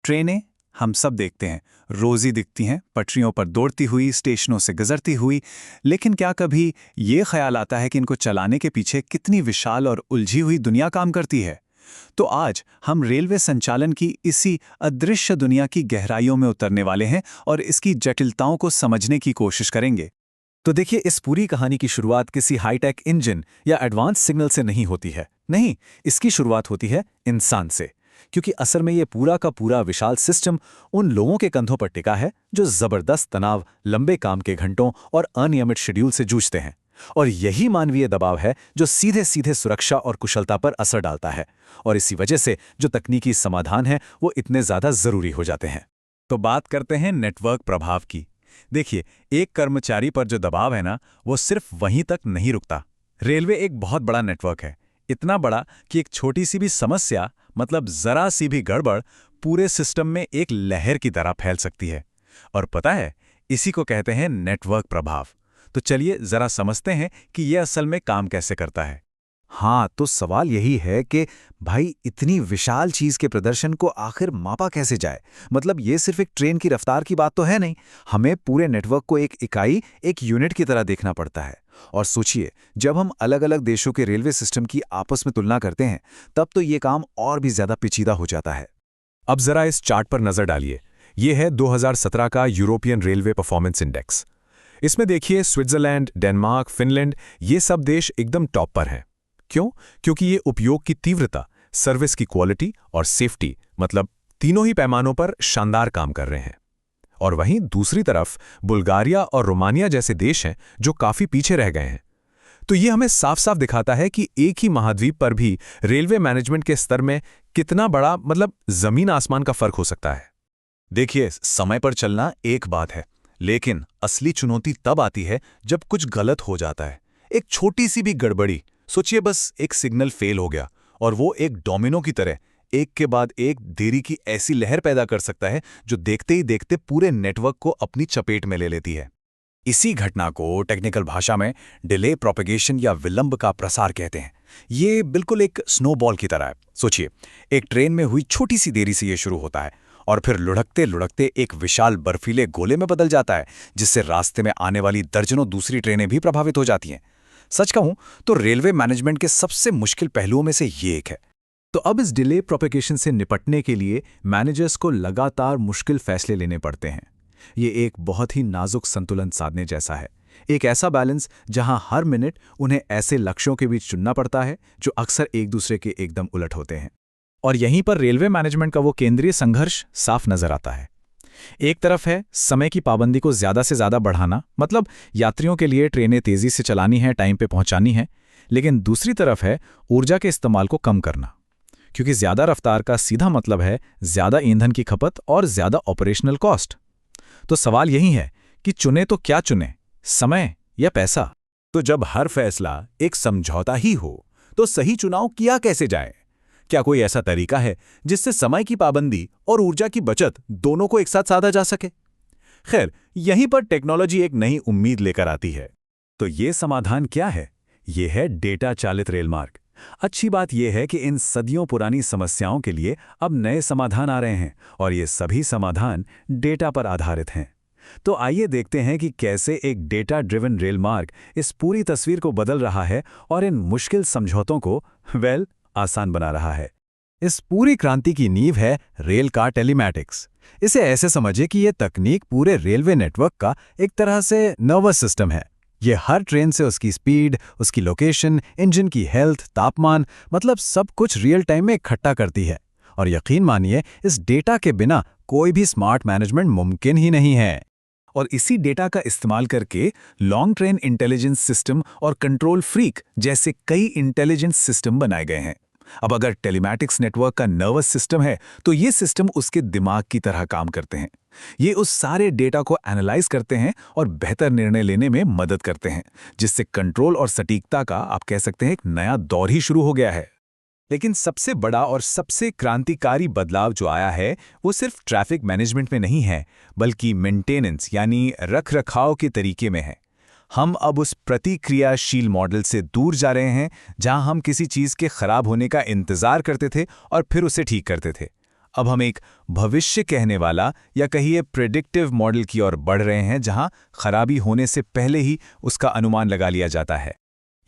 ट्रेनें हम सब देखते हैं, रोज़ी दिखती हैं, पटरियों पर दौड़ती हुई, स्टेशनों से गुजरती हुई। लेकिन क्या कभी ये ख्याल आता है कि इनको चलाने के पीछे कितनी विशाल और उलझी हुई दुनिया काम करती है? तो आज हम रेलवे संचालन की इसी अदृश्य दुनिया की गहराइयों में उतरने वाले हैं और इसकी जटिलताओं को समझने की कोशिश करेंगे। तो देखिए, इस पूरी कहानी की शुरुआत किसी हाईटेक इंजन या एडवांस सिग्नल से नहीं होती है। नहीं, इसकी शुरुआत होती है इंसान से। क्योंकि असल में ये पूरा का पूरा विशाल सिस्टम उन लोगों के कंधों पर टिका है जो जबरदस्त तनाव, लंबे काम के घंटों और अनियमित शेड्यूल से जूझते हैं। और यही मानवीय दबाव है जो सीधे सीधे सुरक्षा और कुशलता पर असर डालता है। और इसी वजह से जो तकनीकी समाधान है वो इतने ज्यादा जरूरी हो जाते हैं। तो बात करते हैं नेटवर्क प्रभाव की। देखिए, एक कर्मचारी पर जो दबाव है ना, वो सिर्फ वहीं तक नहीं रुकता। रेलवे एक बहुत बड़ा नेटवर्क है, इतना बड़ा कि एक छोटी सी भी समस्या, मतलब जरा सी भी गड़बड़, पूरे सिस्टम में एक लहर की तरह फैल सकती है। और पता है, इसी को कहते हैं नेटवर्क प्रभाव। तो चलिए जरा समझते हैं कि यह असल में काम कैसे करता है। हाँ, तो सवाल यही है कि भाई इतनी विशाल चीज के प्रदर्शन को आखिर मापा कैसे जाए। मतलब ये सिर्फ एक ट्रेन की रफ्तार की बात तो है नहीं। हमें पूरे नेटवर्क को एक इकाई, एक यूनिट की तरह देखना पड़ता है। और सोचिए, जब हम अलग अलग देशों के रेलवे सिस्टम की आपस में तुलना करते हैं, तब तो ये काम और भी ज्यादा पेचीदा हो जाता है। अब जरा इस चार्ट पर नजर डालिए। ये है 2017 का यूरोपियन रेलवे परफॉर्मेंस इंडेक्स। इसमें देखिए, स्विट्जरलैंड, डेनमार्क, फिनलैंड, ये सब देश एकदम टॉप पर हैं। क्यों? क्योंकि ये उपयोग की तीव्रता, सर्विस की क्वालिटी और सेफ्टी, मतलब तीनों ही पैमानों पर शानदार काम कर रहे हैं। और वहीं दूसरी तरफ बुल्गारिया और रोमानिया जैसे देश हैं जो काफी पीछे रह गए हैं। तो ये हमें साफ साफ दिखाता है कि एक ही महाद्वीप पर भी रेलवे मैनेजमेंट के स्तर में कितना बड़ा, मतलब जमीन आसमान का फर्क हो सकता है। देखिए, समय पर चलना एक बात है, लेकिन असली चुनौती तब आती है जब कुछ गलत हो जाता है। एक छोटी सी भी गड़बड़ी, सोचिए बस एक सिग्नल फेल हो गया, और वो एक डोमिनो की तरह एक के बाद एक देरी की ऐसी लहर पैदा कर सकता है जो देखते ही देखते पूरे नेटवर्क को अपनी चपेट में ले लेती है। इसी घटना को टेक्निकल भाषा में डिले प्रोपेगेशन या विलंब का प्रसार कहते हैं। ये बिल्कुल एक स्नोबॉल की तरह है। सोचिए, एक ट्रेन में हुई छोटी सी देरी से ये शुरू होता है और फिर लुढ़कते लुढ़कते एक विशाल बर्फीले गोले में बदल जाता है, जिससे रास्ते में आने वाली दर्जनों दूसरी ट्रेनें भी प्रभावित हो जाती हैं। सच कहूं तो रेलवे मैनेजमेंट के सबसे मुश्किल पहलुओं में से ये एक है। तो अब इस डिले प्रोपेगेशन से निपटने के लिए मैनेजर्स को लगातार मुश्किल फैसले लेने पड़ते हैं। ये एक बहुत ही नाजुक संतुलन साधने जैसा है। एक ऐसा बैलेंस जहां हर मिनट उन्हें ऐसे लक्ष्यों के बीच चुनना पड़ता है जो अक्सर एक दूसरे के एकदम उलट होते हैं। और यहीं पर रेलवे मैनेजमेंट का वो केंद्रीय संघर्ष साफ नजर आता है। एक तरफ है समय की पाबंदी को ज्यादा से ज्यादा बढ़ाना, मतलब यात्रियों के लिए ट्रेनें तेजी से चलानी है, टाइम पे पहुंचानी है। लेकिन दूसरी तरफ है ऊर्जा के इस्तेमाल को कम करना, क्योंकि ज्यादा रफ्तार का सीधा मतलब है ज्यादा ईंधन की खपत और ज्यादा ऑपरेशनल कॉस्ट। तो सवाल यही है कि चुने तो क्या चुने, समय या पैसा? तो जब हर फैसला एक समझौता ही हो, तो सही चुनाव किया कैसे जाए? क्या कोई ऐसा तरीका है जिससे समय की पाबंदी और ऊर्जा की बचत दोनों को एक साथ साधा जा सके? खैर, यहीं पर टेक्नोलॉजी एक नई उम्मीद लेकर आती है। तो ये समाधान क्या है? ये है डेटा चालित रेलमार्ग। अच्छी बात यह है कि इन सदियों पुरानी समस्याओं के लिए अब नए समाधान आ रहे हैं, और ये सभी समाधान डेटा पर आधारित हैं। तो आइए देखते हैं कि कैसे एक डेटा ड्रिवन रेलमार्ग इस पूरी तस्वीर को बदल रहा है और इन मुश्किल समझौतों को आसान बना रहा है। इस पूरी क्रांति की नींव है रेल का टेलीमैटिक्स। इसे ऐसे समझिए कि यह तकनीक पूरे रेलवे नेटवर्क का एक तरह से नर्वस सिस्टम है। ये हर ट्रेन से उसकी स्पीड, उसकी लोकेशन, इंजन की हेल्थ, तापमान, मतलब सब कुछ रियल टाइम में इकट्ठा करती है। और यकीन मानिए, इस डेटा के बिना कोई भी स्मार्ट मैनेजमेंट मुमकिन ही नहीं है। और इसी डेटा का इस्तेमाल करके लॉन्ग ट्रेन इंटेलिजेंस सिस्टम और कंट्रोल फ्रीक जैसे कई इंटेलिजेंस सिस्टम बनाए गए हैं। अब अगर टेलीमैटिक्स नेटवर्क का नर्वस सिस्टम है, तो ये सिस्टम उसके दिमाग की तरह काम करते हैं। ये उस सारे डेटा को एनालाइज करते हैं और बेहतर निर्णय लेने में मदद करते हैं, जिससे कंट्रोल और सटीकता का आप कह सकते हैं एक नया दौर ही शुरू हो गया है। लेकिन सबसे बड़ा और सबसे क्रांतिकारी बदलाव जो आया है, वो सिर्फ ट्रैफिक मैनेजमेंट में नहीं है, बल्कि मेंटेनेंस यानी रख-रखाव के तरीके में है। हम अब उस प्रतिक्रियाशील मॉडल से दूर जा रहे हैं, जहां हम किसी चीज के खराब होने का इंतजार करते थे और फिर उसे ठीक करते थे। अब हम एक भविष्य कहने वाला या कहिए प्रेडिक्टिव मॉडल की ओर बढ़ रहे हैं, जहां खराबी होने से पहले ही उसका अनुमान लगा लिया जाता है।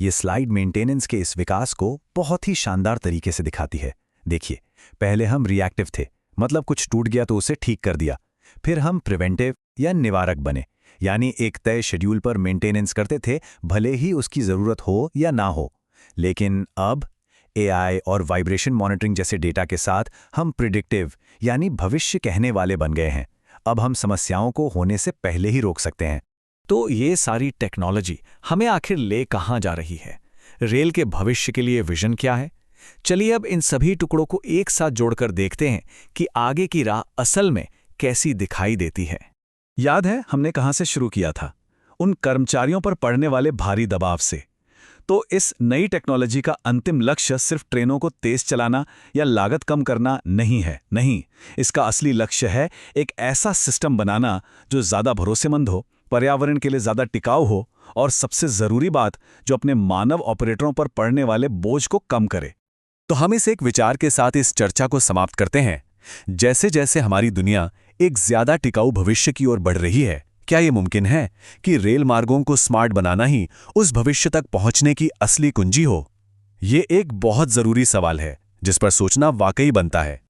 ये स्लाइड मेंटेनेंस के इस विकास को बहुत ही शानदार तरीके से दिखाती है। देखिए, पहले हम रिएक्टिव थे, मतलब कुछ टूट गया तो उसे ठीक कर दिया। फिर हम प्रिवेंटिव या निवारक बने, यानी एक तय शेड्यूल पर मेंटेनेंस करते थे, भले ही उसकी ज़रूरत हो या ना हो। लेकिन अब एआई और वाइब्रेशन मॉनिटरिंग जैसे डेटा के साथ हम प्रिडिक्टिव यानी भविष्य कहने वाले बन गए हैं। अब हम समस्याओं को होने से पहले ही रोक सकते हैं। तो ये सारी टेक्नोलॉजी हमें आखिर ले कहाँ जा रही है? रेल के भविष्य के लिए विजन क्या है? चलिए अब इन सभी टुकड़ों को एक साथ जोड़कर देखते हैं कि आगे की राह असल में कैसी दिखाई देती है। याद है हमने कहाँ से शुरू किया था? उन कर्मचारियों पर पड़ने वाले भारी दबाव से। तो इस नई टेक्नोलॉजी का अंतिम लक्ष्य सिर्फ ट्रेनों को तेज चलाना या लागत कम करना नहीं है। नहीं, इसका असली लक्ष्य है एक ऐसा सिस्टम बनाना जो ज़्यादा भरोसेमंद हो, पर्यावरण के लिए ज़्यादा टिकाऊ हो और सबसे ज़रूरी बात, जो अपने मानव ऑपरेटरों पर पड़ने वाले बोझ को कम करे। तो हम इस एक विचार के साथ इस चर्चा को समाप्त करते हैं। जैसे जैसे हमारी दुनिया एक ज्यादा टिकाऊ भविष्य की ओर बढ़ रही है, क्या ये मुमकिन है कि रेल मार्गों को स्मार्ट बनाना ही उस भविष्य तक पहुंचने की असली कुंजी हो? ये एक बहुत जरूरी सवाल है जिस पर सोचना वाकई बनता है।